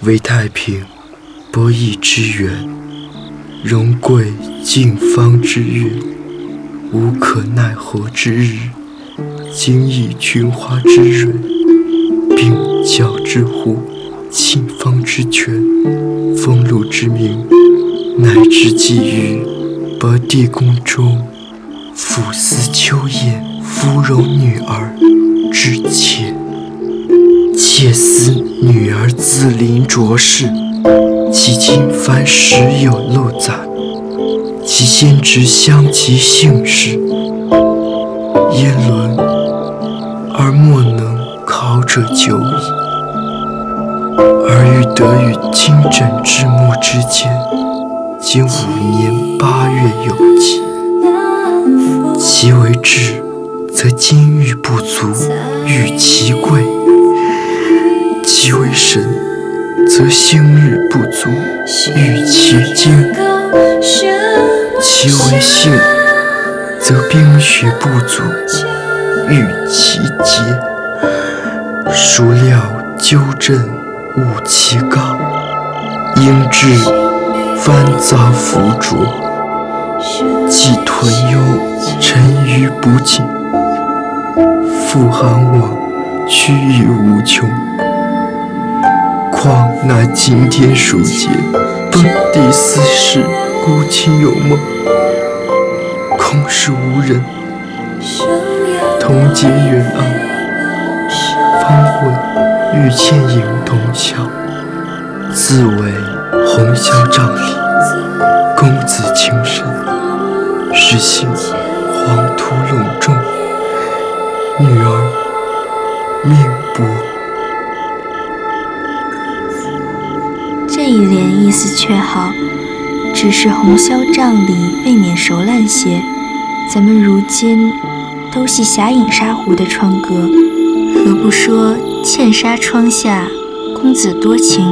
为太平博弈之源，荣贵尽方之月，无可奈何之日，今以群花之蕊，并较之乎庆方之权，封禄之名，乃至寄于伯地宫中，抚思秋夜芙蓉女儿之妾。妾思女儿自临卓氏，其今凡时有漏载，其先直相其姓氏，焉伦而莫能考者久矣。而欲得于亲枕之墓之间，今5年8月有期。其为质，则金玉不足，玉其贵；其为神，则星日不足，玉其精；其为性，则冰雪不足，玉其节。孰料纠正误其高，应至翻杂浮浊，既屯忧沉于不尽，复含往趋于无穷。况那今天属节，本地私事，孤亲有梦，空是无人，同结远岸。方闻欲倩影同销，自为红绡帐里，公子情深，是幸黄土笼中，女儿命薄。这一联意思却好，只是红绡帐里未免熟烂些。咱们如今都系霞影纱湖的窗歌，何不说茜纱窗下，公子多情？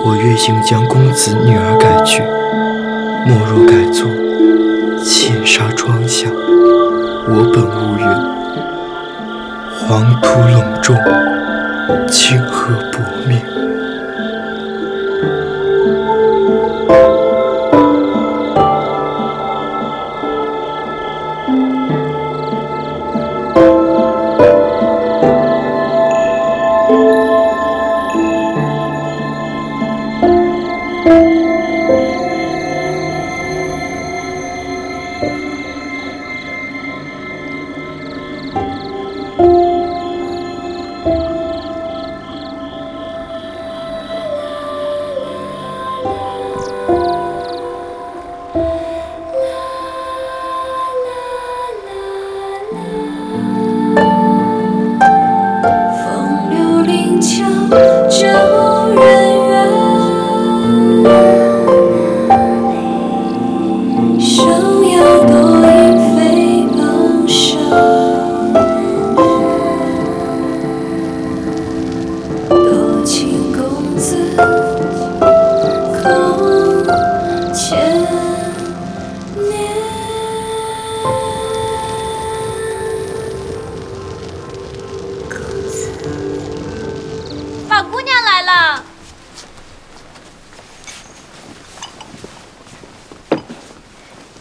我愿行将公子女儿改去，莫若改作茜纱窗下，我本无缘，黄土笼中，清河薄命。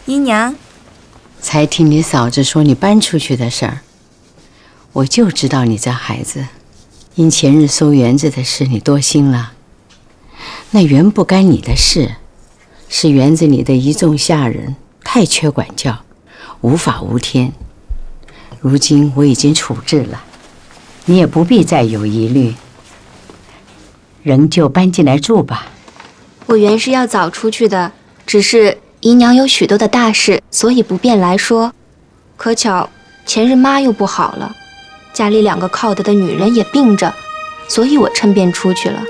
姨娘，才听你嫂子说你搬出去的事儿，我就知道你这孩子，因前日收园子的事你多心了。那原不干你的事，是园子里的一众下人太缺管教，无法无天。如今我已经处置了，你也不必再有疑虑，仍旧搬进来住吧。我原是要早出去的，只是姨娘有许多的大事，所以不便来说。可巧前日妈又不好了，家里2个靠得的女人也病着，所以我趁便出去了。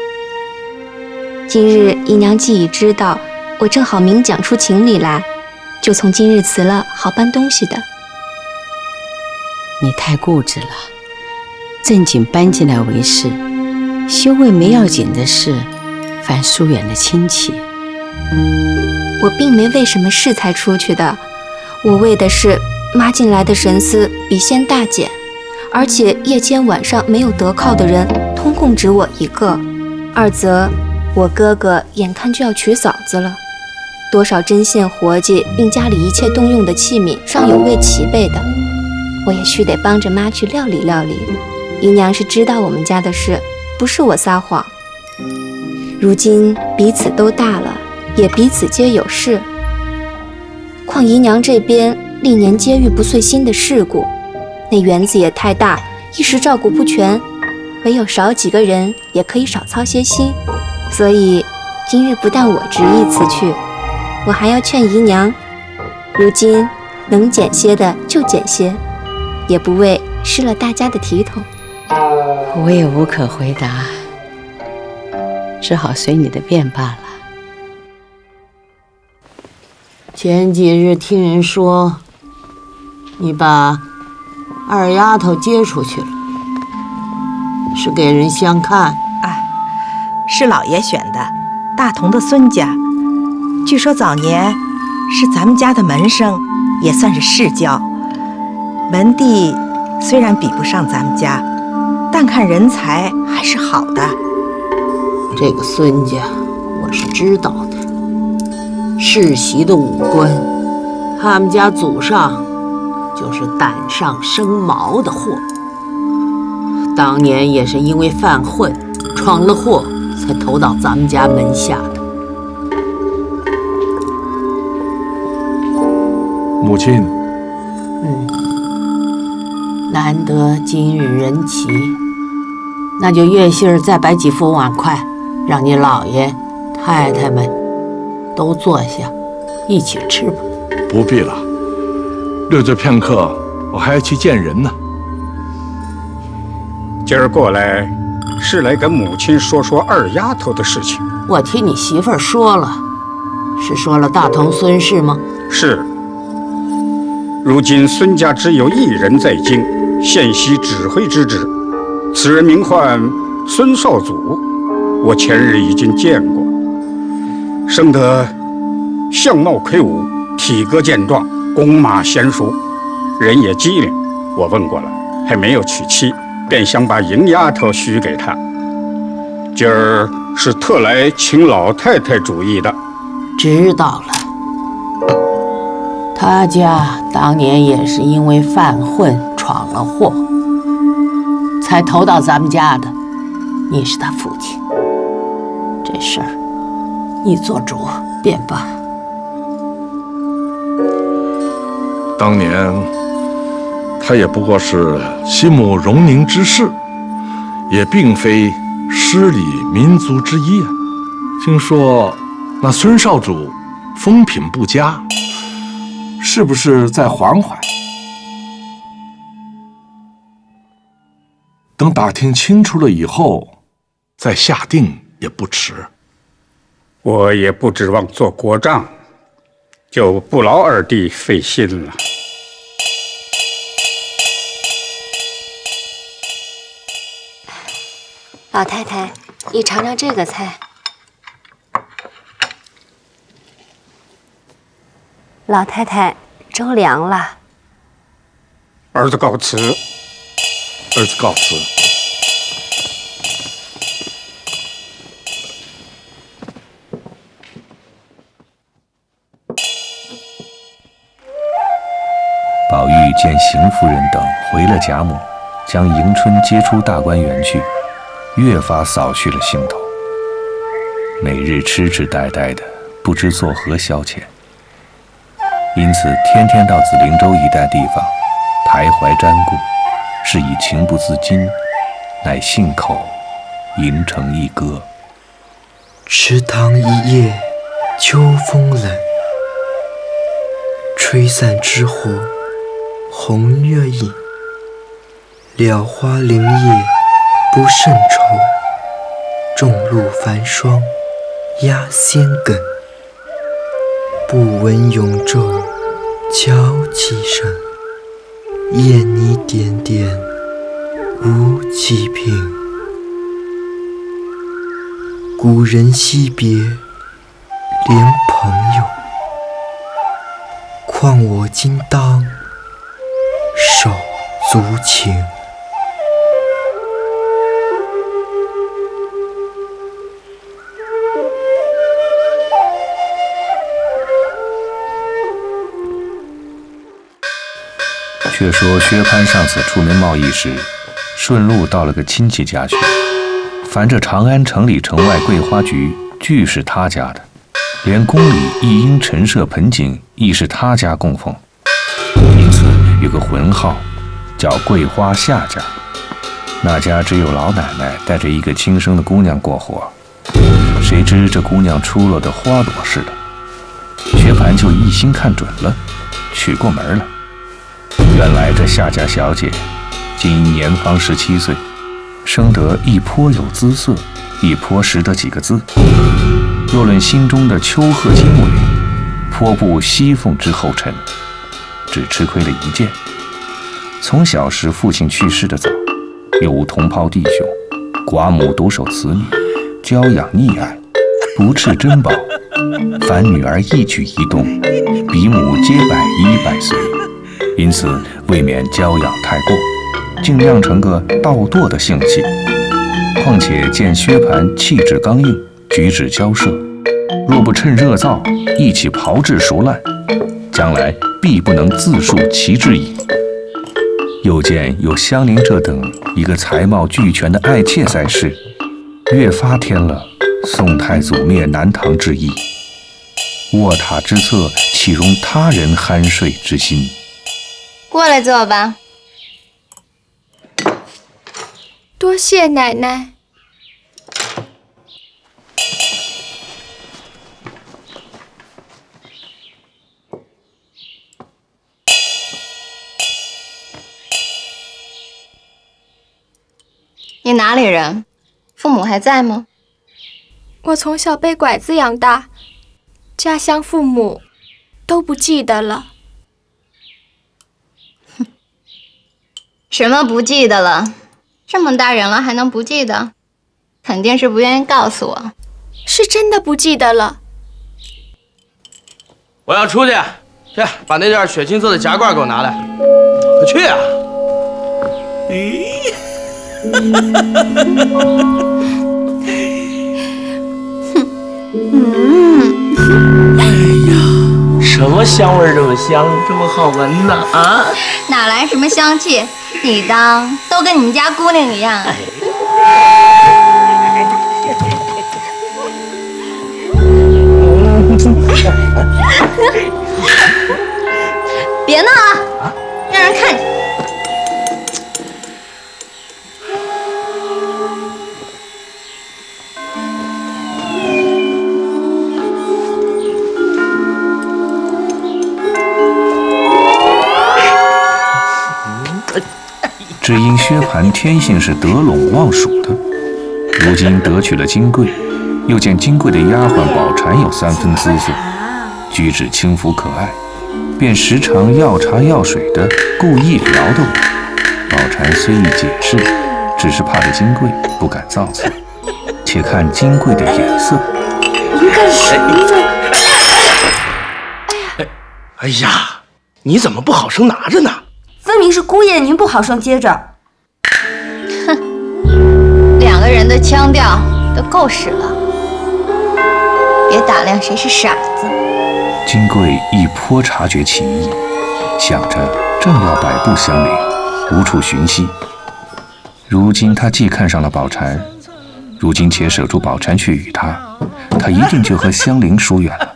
今日姨娘既已知道，我正好明讲出情理来，就从今日辞了，好搬东西的。你太固执了，正经搬进来为是，休为没要紧的事，烦疏远了亲戚。我并没为什么事才出去的，我为的是妈进来的神思比先大减，而且夜间晚上没有得靠的人，通共只我一个。二则我哥哥眼看就要娶嫂子了，多少针线活计，并家里一切动用的器皿尚有未齐备的，我也须得帮着妈去料理料理。姨娘是知道我们家的事，不是我撒谎。如今彼此都大了，也彼此皆有事，况姨娘这边历年皆遇不遂心的事故，那园子也太大，一时照顾不全，唯有少几个人也可以少操些心。所以今日不但我执意此去，我还要劝姨娘，如今能减些的就减些，也不为失了大家的体统。我也无可回答，只好随你的便罢了。前几日听人说，你把二丫头接出去了，是给人相看？是老爷选的，大同的孙家。据说早年是咱们家的门生，也算是世交。门第虽然比不上咱们家，但看人才还是好的。这个孙家我是知道的，世袭的武官，他们家祖上就是胆上生毛的货，当年也是因为犯混闯了祸，才投到咱们家门下的。母亲，难得今日人齐，那就月杏儿再摆几副碗筷，让你老爷太太们都坐下一起吃吧。不必了，略这片刻，我还要去见人呢。今儿过来是来跟母亲说说二丫头的事情。我听你媳妇儿说了，是说了大同孙氏吗？是。如今孙家只有一人在京，现袭指挥之职，此人名唤孙少祖，我前日已经见过，生得相貌魁梧，体格健壮，弓马娴熟，人也机灵。我问过了，还没有娶妻，便想把银丫头许给他。今儿是特来请老太太主意的。知道了。他家当年也是因为犯混闯了祸，才投到咱们家的。你是他父亲，这事儿你做主便罢。当年他也不过是心慕荣宁之士，也并非诗礼民族之一啊。听说那孙少主风品不佳，是不是再缓缓？等打听清楚了以后，再下定也不迟。我也不指望做国丈，就不劳二弟费心了。老太太，你尝尝这个菜。老太太，粥凉了。儿子告辞。儿子告辞。宝玉见邢夫人等回了贾母，将迎春接出大观园去，越发扫去了兴头。每日痴痴呆呆的，不知作何消遣，因此天天到紫灵洲一带地方徘徊瞻顾，是以情不自禁，乃信口吟成一歌：池塘一夜秋风冷，吹散之火红月影。蓼花林叶不胜愁，众路繁霜压仙梗。不闻永昼交旗声，燕泥点点无几平。古人惜别怜朋友，况我今当手足情。却说薛蟠上次出门贸易时，顺路到了个亲戚家去。凡这长安城里城外桂花菊，俱是他家的，连宫里一应陈设盆景，亦是他家供奉。因此有个浑号，叫桂花下家。那家只有老奶奶带着一个亲生的姑娘过活，谁知这姑娘出落得花朵似的，薛蟠就一心看准了，娶过门了。原来这夏家小姐今年方17岁，生得亦颇有姿色，亦颇识得几个字。若论心中的丘壑经纬，颇不西凤之后尘，只吃亏了一件：从小时父亲去世的早，又无同胞弟兄，寡母独守此女，娇养溺爱，不啻珍宝。凡女儿一举一动，比母皆百依百随，因此未免娇养太过，竟酿成个倒惰的性气。况且见薛蟠气质刚硬，举止娇摄，若不趁热造一起炮制熟烂，将来必不能自述其志矣。又见有香菱这等一个才貌俱全的爱妾在世，越发添了宋太祖灭南唐之意。卧榻之侧，岂容他人酣睡之心？过来坐吧。多谢奶奶。你哪里人？父母还在吗？我从小被拐子养大，家乡父母都不记得了。什么不记得了？这么大人了还能不记得？肯定是不愿意告诉我。是真的不记得了。我要出去，去把那件血青色的夹褂给我拿来。快去啊！哎呀，什么香味这么香，这么好闻呢？啊？哪来什么香气？你当都跟你们家姑娘一样。别闹啊，让人看见。只因薛蟠天性是得陇望蜀的，如今得娶了金贵，又见金贵的丫鬟宝钗有3分姿色，举止轻浮可爱，便时常要茶要水的，故意撩得我。宝钗虽意解释，只是怕着金贵，不敢造次。且看金贵的眼色，您干什么呢？哎呀，你怎么不好生拿着呢？分明是姑爷您不好生接着。哼，2个人的腔调都够使了，别打量谁是傻子。金贵亦颇察觉其意，想着正要摆布香菱，无处寻隙。如今他既看上了宝钗，如今且舍住宝钗去与他，他一定就和香菱疏远了。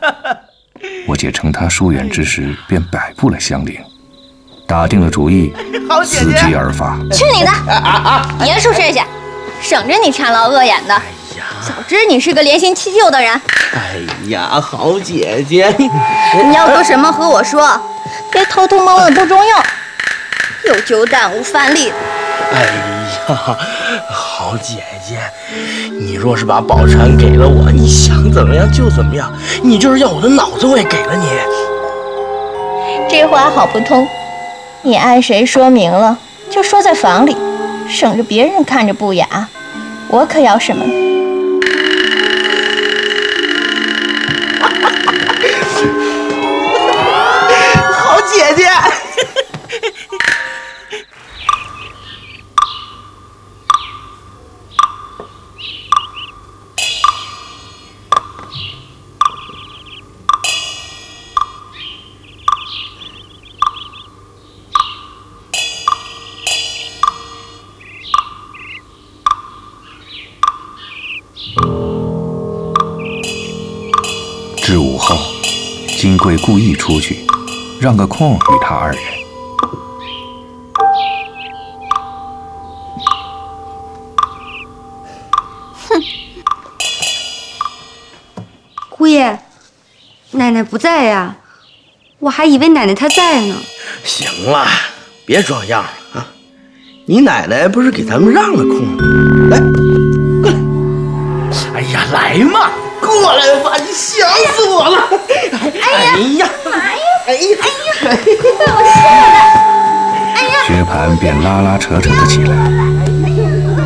我姐趁他疏远之时，便摆布了香菱。打定了主意，伺机而发。去你的！严肃些些，省着你馋牢恶眼的。早知你是个怜新弃旧的人。哎呀，好姐姐，你要说什么和我说，别偷偷摸摸的不中用，有酒胆无饭力的。哎呀，好姐姐，你若是把宝钗给了我，你想怎么样就怎么样，你就是要我的脑子我也给了你。这话好不通。你爱谁说明了，就说在房里，省着别人看着不雅。我可要什么？好姐姐。贵故意出去，让个空与他二人。哼！姑爷，奶奶不在呀，我还以为奶奶她在呢。行了，别装样了啊！你奶奶不是给咱们让了空？来，过来！哎呀，来嘛，过来吧！你想死我了！哎呀，妈呀！哎呀，把我吓的！哎呀！薛蟠便拉拉扯扯的起来，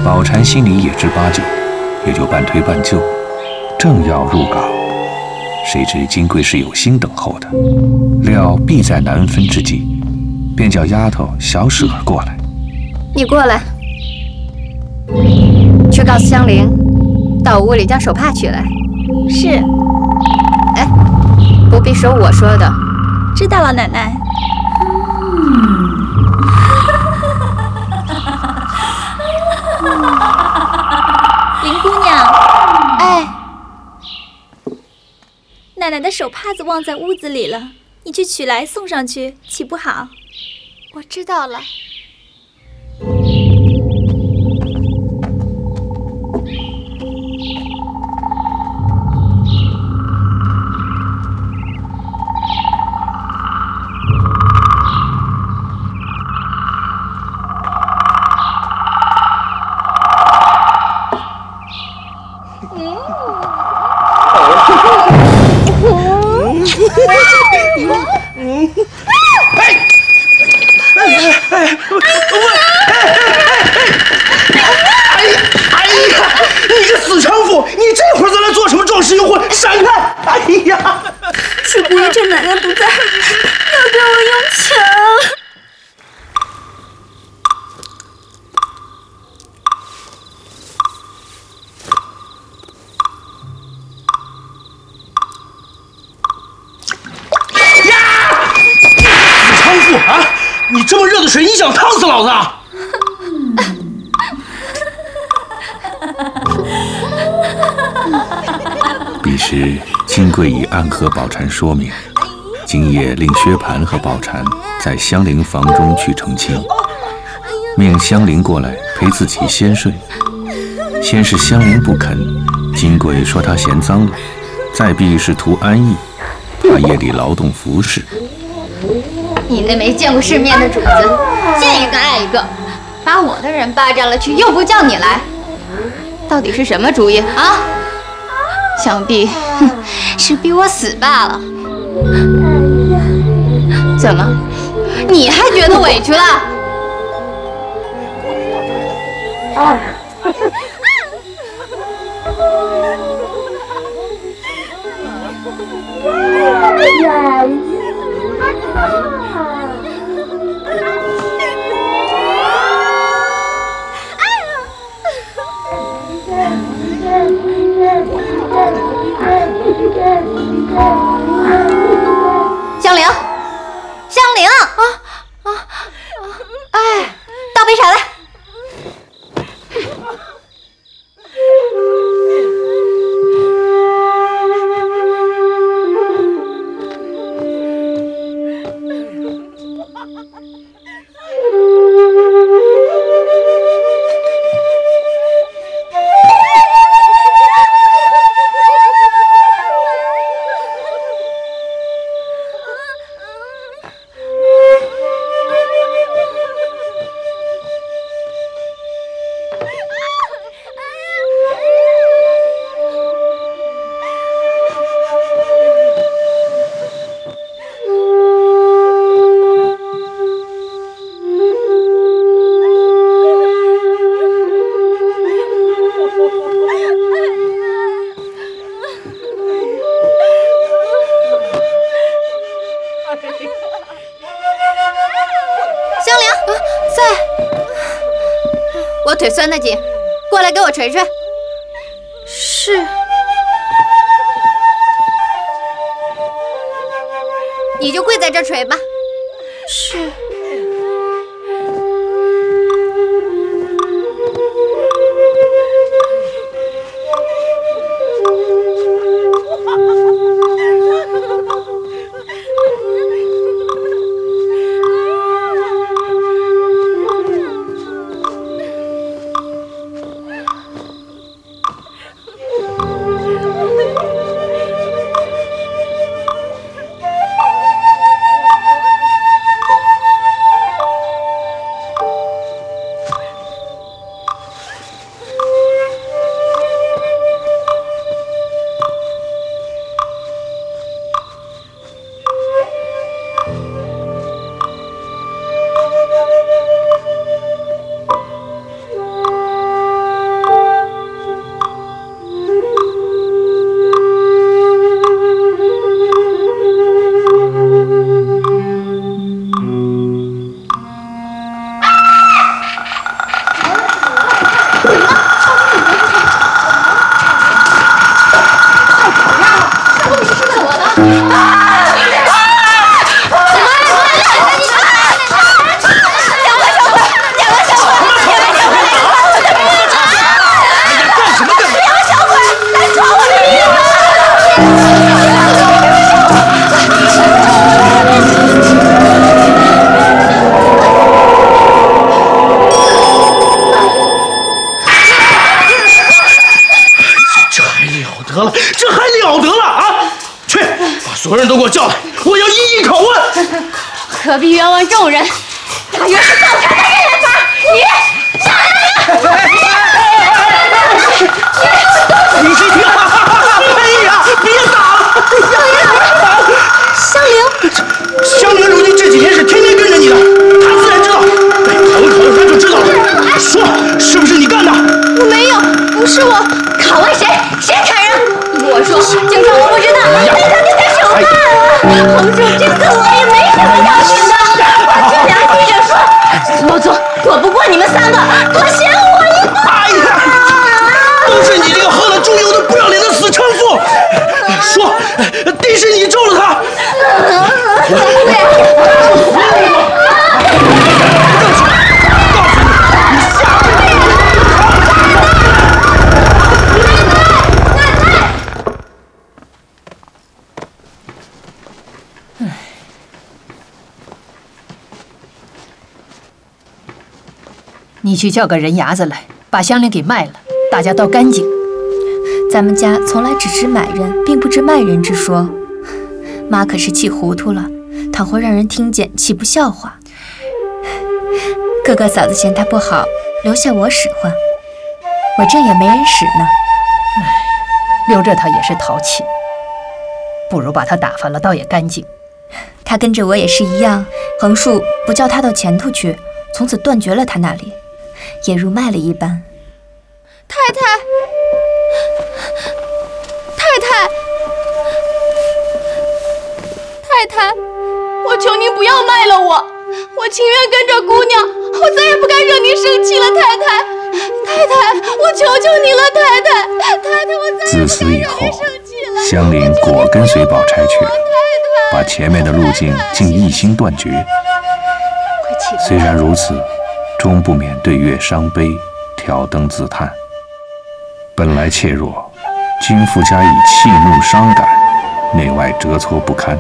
宝钗心里也知八九，也就半推半就，正要入稿，谁知金贵是有心等候的，料必在难分之际，便叫丫头小舍儿过来。你过来，去告诉香菱，到屋里将手帕取来。是。哎，不必说我说的。知道了，奶奶。林姑娘，哎，奶奶的手帕子忘在屋子里了，你去取来送上去，岂不好？我知道了。你个死娼妇！你这会儿在那做什么壮士幽会？闪开！哎呀！是姑爷趁奶奶不在，要对我用强。啊！你这么热的水，你想烫死老子？彼时，金贵已暗和宝钗说明，今夜令薛蟠和宝钗在香菱房中去成亲，命香菱过来陪自己先睡。先是香菱不肯，金贵说她嫌脏了，再必是图安逸，怕夜里劳动服侍。你那没见过世面的主子，见一个爱一个，把我的人霸占了去，又不叫你来，到底是什么主意啊？想必是逼我死罢了。怎么，你还觉得委屈了？香菱，香菱哎，倒杯茶来。我腿酸得紧，过来给我捶捶。是。你就跪在这捶吧。是。我叫来，我要一一拷问。何必冤枉众人？大约是造假的人也法，你少爷！你是听话！哎呀，别打了！香菱，香菱如今这几天是天天跟着你的，她自然知道。考了他就知道了。说，是不是你干的？我没有，不是我。拷问谁？谁承认？我说，就算我不知道，那他就该受办了。红叔，这次我也没什么要紧的，我只想记着说，老祖躲不过你们三个，多嫌我一个。哎呀，都是你这个喝了猪油的不要脸的死娼妇！说，定是你咒了他。你去叫个人牙子来，把香菱给卖了，大家都干净。咱们家从来只知买人，并不知卖人之说。妈可是气糊涂了，倘或让人听见，岂不笑话？哥哥嫂子嫌她不好，留下我使唤，我这也没人使呢。留着她也是淘气，不如把她打发了，倒也干净。她跟着我也是一样，横竖不叫她到前头去，从此断绝了她那里，也如卖了一般。太太，我求您不要卖了我，我情愿跟着姑娘，我再也不该惹您生气了，太太，我求求你了，太太，我再也不该惹您生气了。香菱果跟随宝钗去了，把前面的路径竟一心断绝。虽然如此，终不免对月伤悲，挑灯自叹。本来怯弱，今复加以气怒伤感，内外折挫不堪，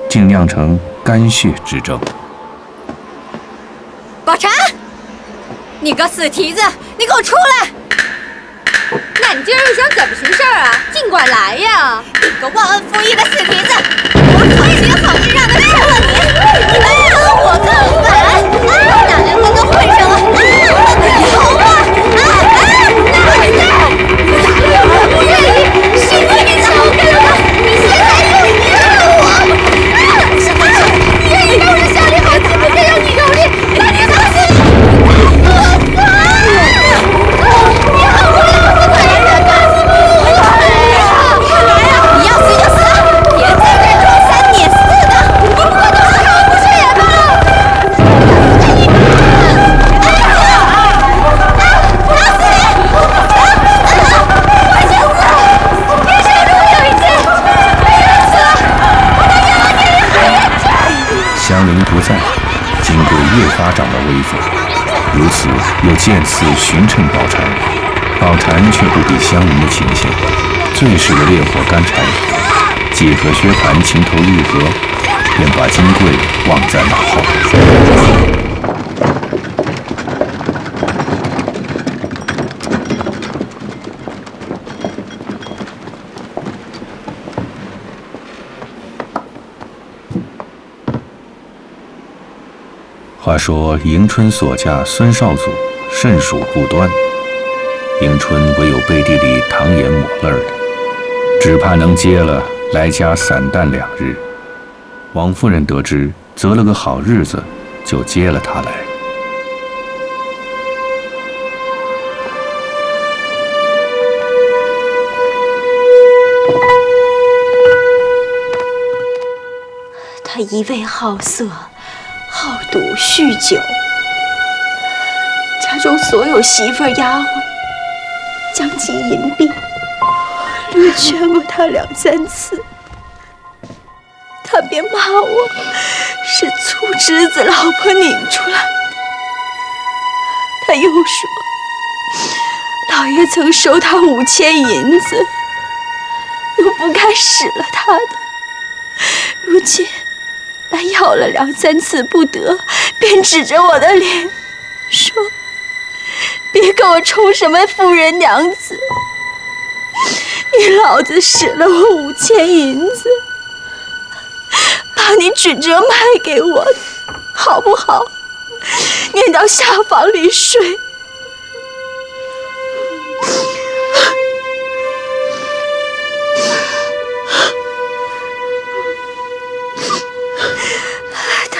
竟酿成肝血之症。宝钗，你个死蹄子，你给我出来！那你今儿又想怎么行事啊？尽管来呀！你个忘恩负义的死蹄子，我可行好事让他吃了你！来让我造反！哪两个都混上了？头啊！我不愿意，是你求干了！你现在又贻了我！你愿意让我的小丽好气，不该让你蹂躏，把你打死！你好无聊，我快让人打死你！来呀！你要死就死，别在这装三撵四的！你不过都是好不是也罢！香菱不在，金贵越发长了威风，如此又渐次寻趁宝钗，宝钗却不比香菱的情形，最是个烈火干柴，既和薛蟠情投意合，便把金贵忘在脑后。话说迎春所嫁孙少祖甚属不端，迎春唯有背地里淌眼抹泪的，只怕能接了来家散淡2日。王夫人得知，择了个好日子，就接了她来。他一味好色，好赌酗酒，家中所有媳妇丫鬟将其银币，略劝过他2、3次，他便骂我是粗枝子老婆拧出来的。他又说，老爷曾收他5000银子，又不该使了他的，如今来要了2、3次不得，便指着我的脸说：“别给我充什么夫人娘子，你老子使了我5000银子，让你准折卖给我的，好不好？撵到下房里睡。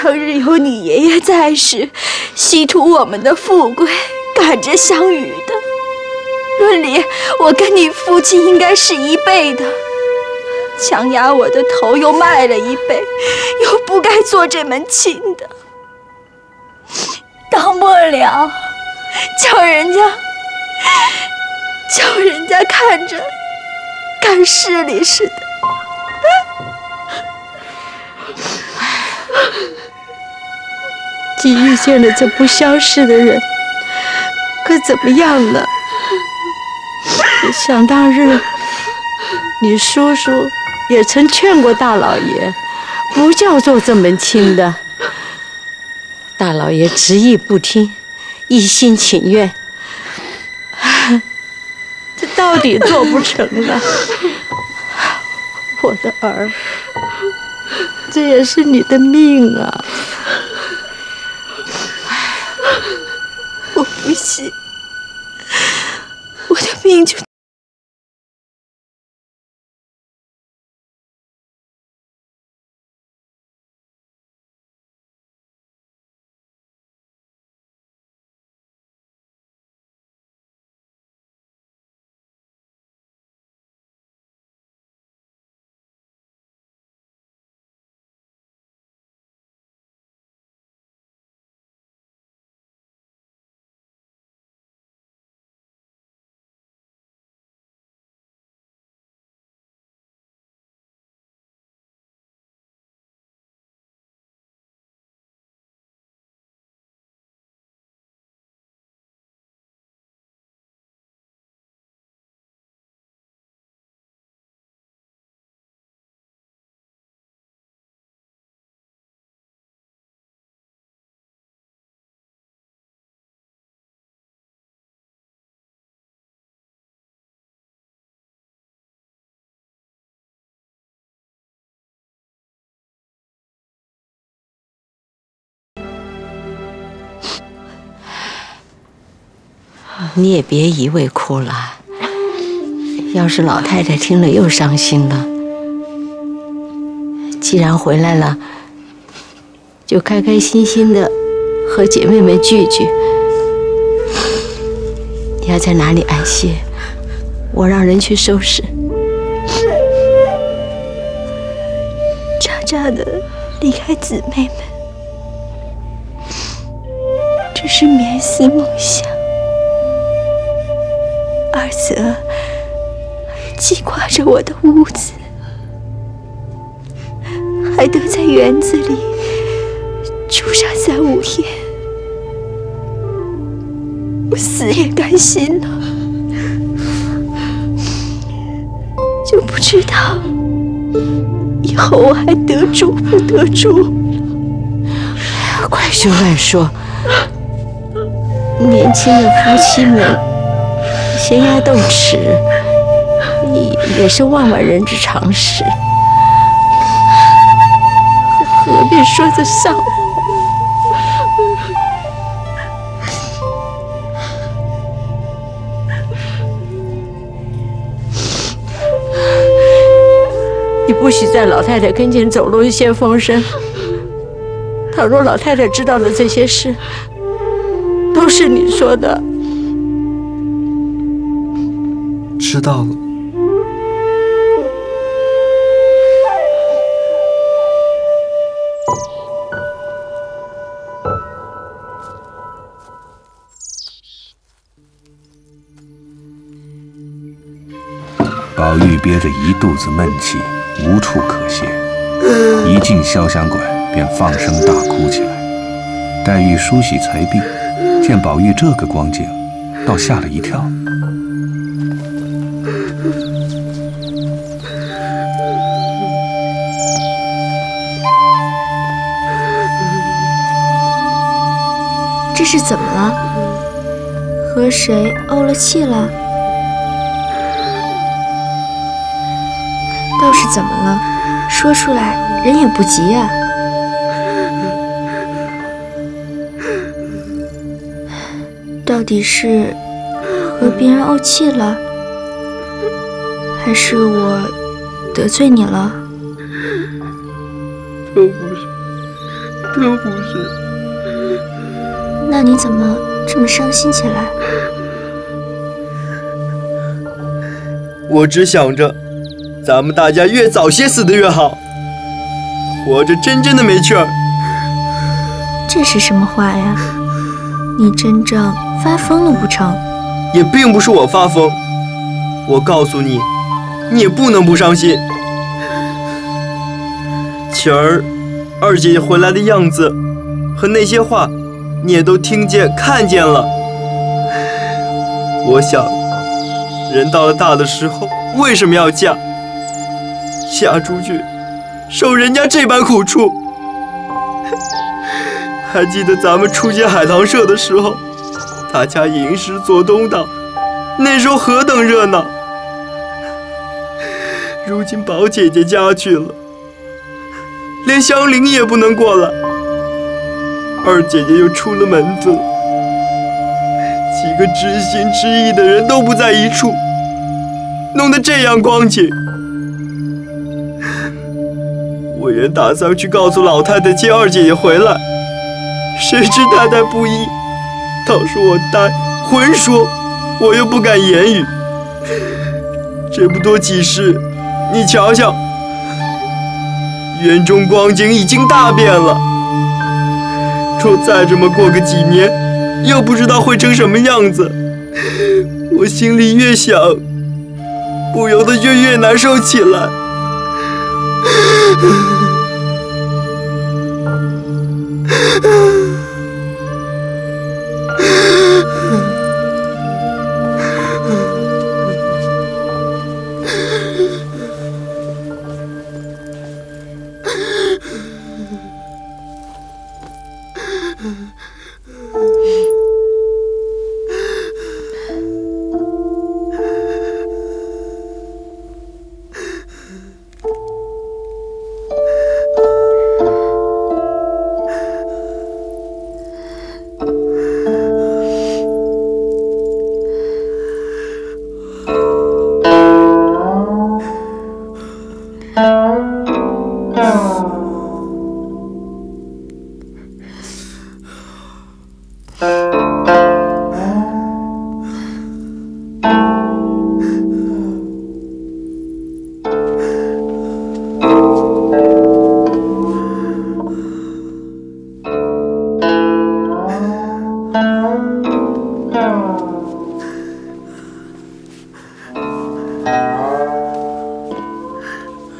当日有你爷爷在时，稀图我们的富贵，赶着项羽的。论理，我跟你父亲应该是一辈的。强压我的头，又卖了一辈，又不该做这门亲的。当不了，叫人家看着干势利似的。既遇见了这不相识的人，可怎么样呢？想当日，你叔叔也曾劝过大老爷，不叫做这门亲的。大老爷执意不听，一心情愿，这到底做不成了。我的儿，这也是你的命啊！我不信，我的命就……你也别一味哭了，要是老太太听了又伤心了。既然回来了，就开开心心的和姐妹们聚聚。你要在哪里安歇，我让人去收拾。渣渣的离开姊妹们，只是眠思梦想。二则记挂着我的屋子，还得在园子里住上3、5天，我死也甘心了。就不知道以后我还得住不得住。快说乱说！年轻的夫妻们闲牙斗齿，也是万万人之常事，何必说这丧话？你不许在老太太跟前走漏一些风声。倘若老太太知道了这些事，都是你说的。知道了。宝玉憋着一肚子闷气，无处可泄，一进潇湘馆便放声大哭起来。黛玉梳洗才毕，见宝玉这个光景，倒吓了一跳。这是怎么了？和谁怄了气了？倒是怎么了？说出来，人也不急啊。到底是和别人怄气了，还是我得罪你了？都不是，都不是。那你怎么这么伤心起来？我只想着，咱们大家越早些死得越好，活着真正的没趣儿。这是什么话呀？你真正发疯了不成？也并不是我发疯，我告诉你，你也不能不伤心。晴儿，二姐姐回来的样子和那些话，你也都听见看见了。我想，人到了大的时候，为什么要嫁？嫁出去，受人家这般苦处。还记得咱们初见海棠社的时候，大家吟诗做东道，那时候何等热闹。如今宝姐姐家去了，连香菱也不能过来，二姐姐又出了门子了，几个知心知意的人都不在一处，弄得这样光景。我原打算去告诉老太太接二姐姐回来，谁知太太不依，倒说我呆混说，我又不敢言语。这不多几时，你瞧瞧，园中光景已经大变了。若再这么过个几年，又不知道会成什么样子。我心里越想，不由得就越难受起来。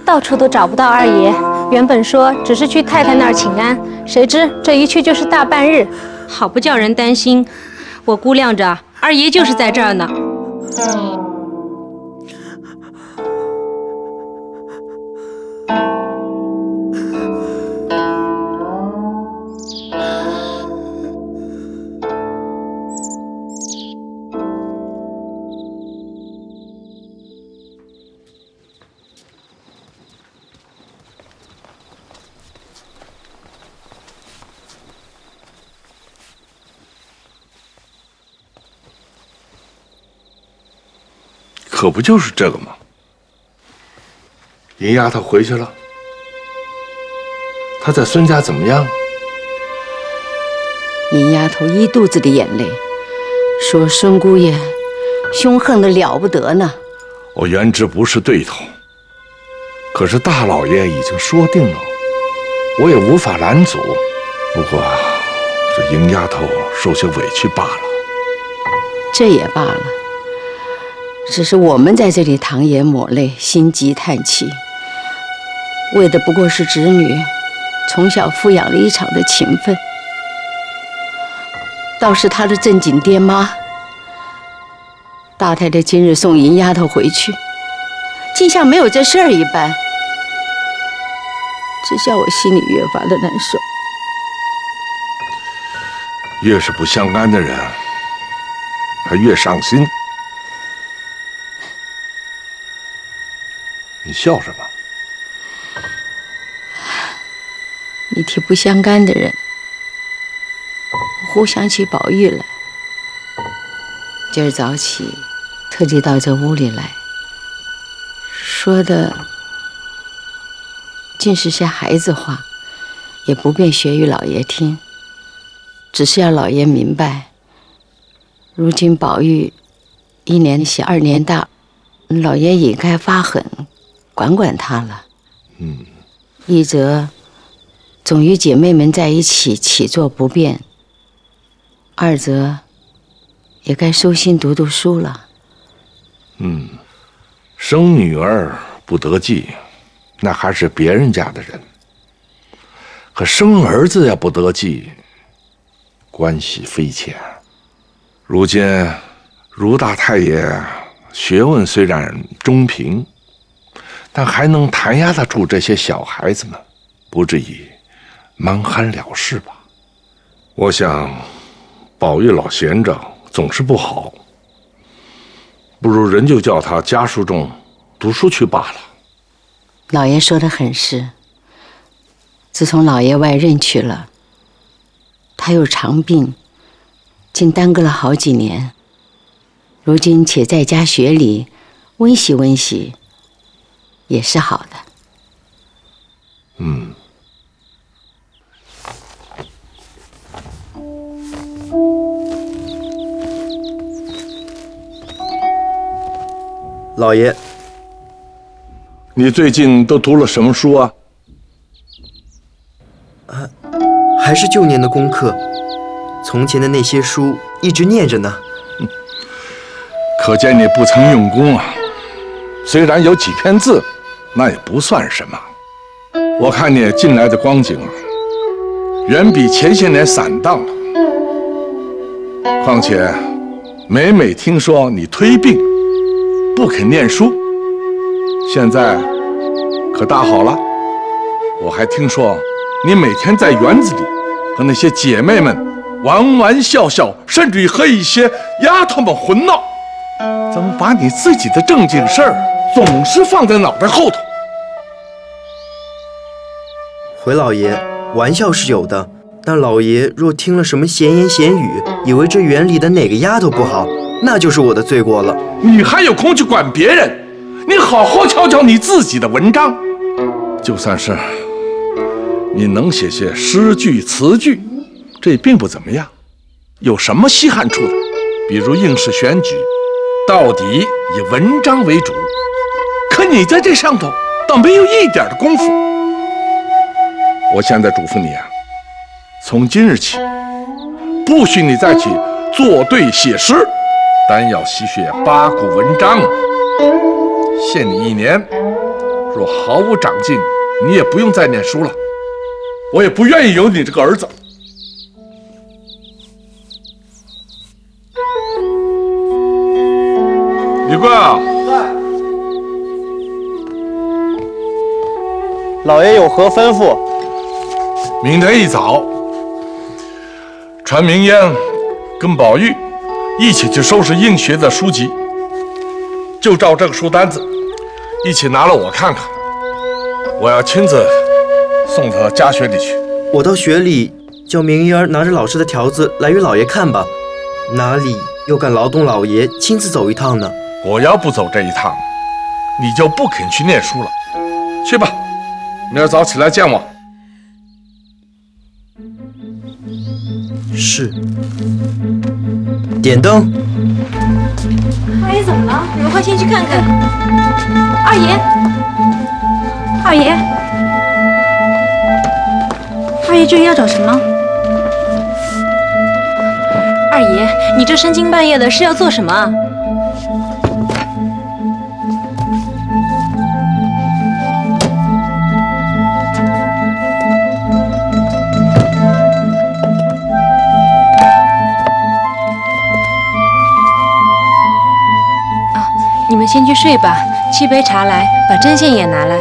到处都找不到二爷，原本说只是去太太那儿请安，谁知这一去就是大半日，好不叫人担心。我估量着二爷就是在这儿呢。可不就是这个吗？银丫头回去了，她在孙家怎么样？银丫头一肚子的眼泪，说孙姑爷凶横的了不得呢。我原知不是对头，可是大老爷已经说定了，我也无法拦阻。不过这银丫头受些委屈罢了。这也罢了。只是我们在这里淌眼抹泪，心急叹气，为的不过是侄女从小抚养了一场的情分。倒是她的正经爹妈，大太太今日送银丫头回去，竟像没有这事儿一般，这叫我心里越发的难受。越是不相干的人，还越伤心。你笑什么？你提不相干的人，我忽想起宝玉来。今儿早起，特地到这屋里来，说的尽是些孩子话，也不便学与老爷听，只是要老爷明白，如今宝玉1年喜2年大，老爷也该发狠管管他了。一则总与姐妹们在一起起坐不便，二则也该收心读读书了。生女儿不得计，那还是别人家的人；可生儿子呀不得计，关系匪浅。如今如大太爷学问虽然中平，但还能弹压得住这些小孩子们，不至于蛮憨了事吧？我想宝玉老闲着总是不好，不如人就叫他家书中读书去罢了。老爷说的很是，自从老爷外任去了，他又长病，竟耽搁了好几年。如今且在家学礼，温习温习，也是好的。老爷，你最近都读了什么书啊？还是旧年的功课，从前的那些书一直念着呢。可见你不曾用功啊。虽然有几篇字，那也不算什么。我看你近来的光景啊，远比前些年散荡了。况且每每听说你推病，不肯念书，现在可大好了。我还听说你每天在园子里和那些姐妹们玩玩笑笑，甚至于和一些丫头们混闹，怎么把你自己的正经事儿总是放在脑袋后头？回老爷，玩笑是有的，但老爷若听了什么闲言闲语，以为这园里的哪个丫头不好，那就是我的罪过了。你还有空去管别人？你好好瞧瞧你自己的文章，就算是你能写些诗句词句，这并不怎么样，有什么稀罕处的？比如应试选举，到底以文章为主，可你在这上头倒没有一点的功夫。我现在嘱咐你啊，从今日起，不许你再去作对写诗，单要习学八股文章。限你1年，若毫无长进，你也不用再念书了。我也不愿意有你这个儿子。李贵啊，老爷有何吩咐？明天一早，传明烟跟宝玉一起去收拾应学的书籍，就照这个书单子，一起拿了我看看。我要亲自送到家学里去。我到学里叫明英儿拿着老师的条子来与老爷看吧，哪里又敢劳动老爷亲自走一趟呢？我要不走这一趟，你就不肯去念书了。去吧，明儿早起来见我。是。点灯。二爷怎么了？你们快先去看看。二爷，二爷，二爷这是要找什么？二爷，你这深更半夜的是要做什么啊？你们先去睡吧，沏杯茶来，把针线也拿来。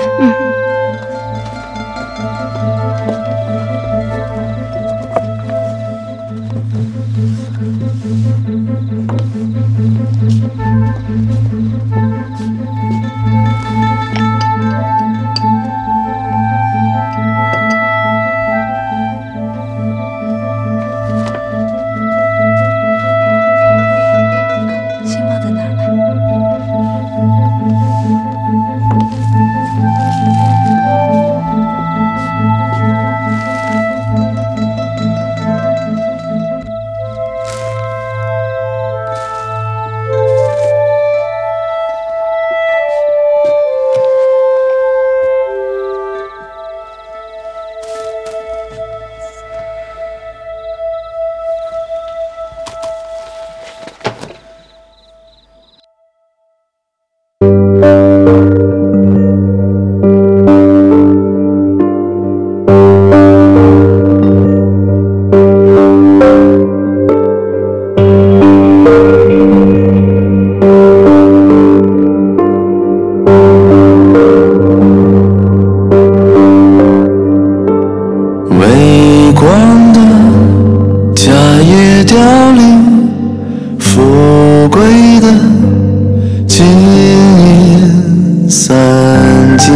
别凋零，富贵的金银三尽。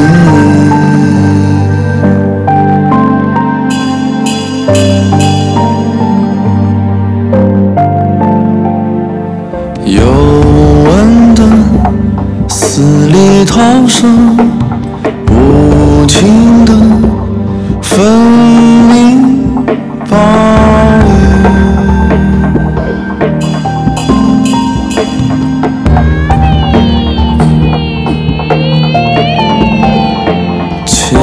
有闻的死里逃生，无情的分明暴雨。千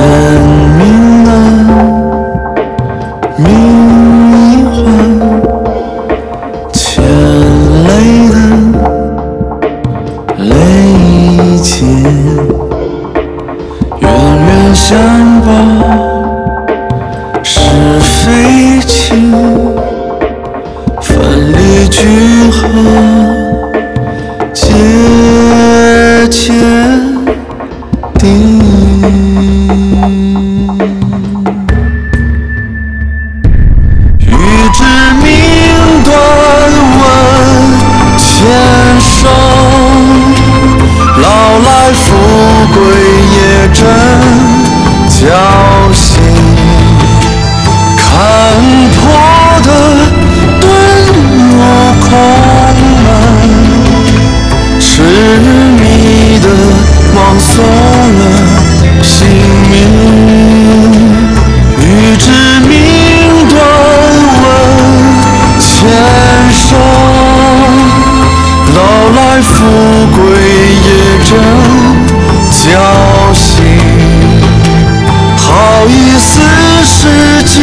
名难，命一换，千泪的泪尽，冤冤相报，是非情，分离聚合，结结定。欲知命断问前生，老来富贵也真侥幸。看破的遁入空门，痴迷的枉送了性命。欲知命断问前生，老来富贵也真侥幸。好一丝是今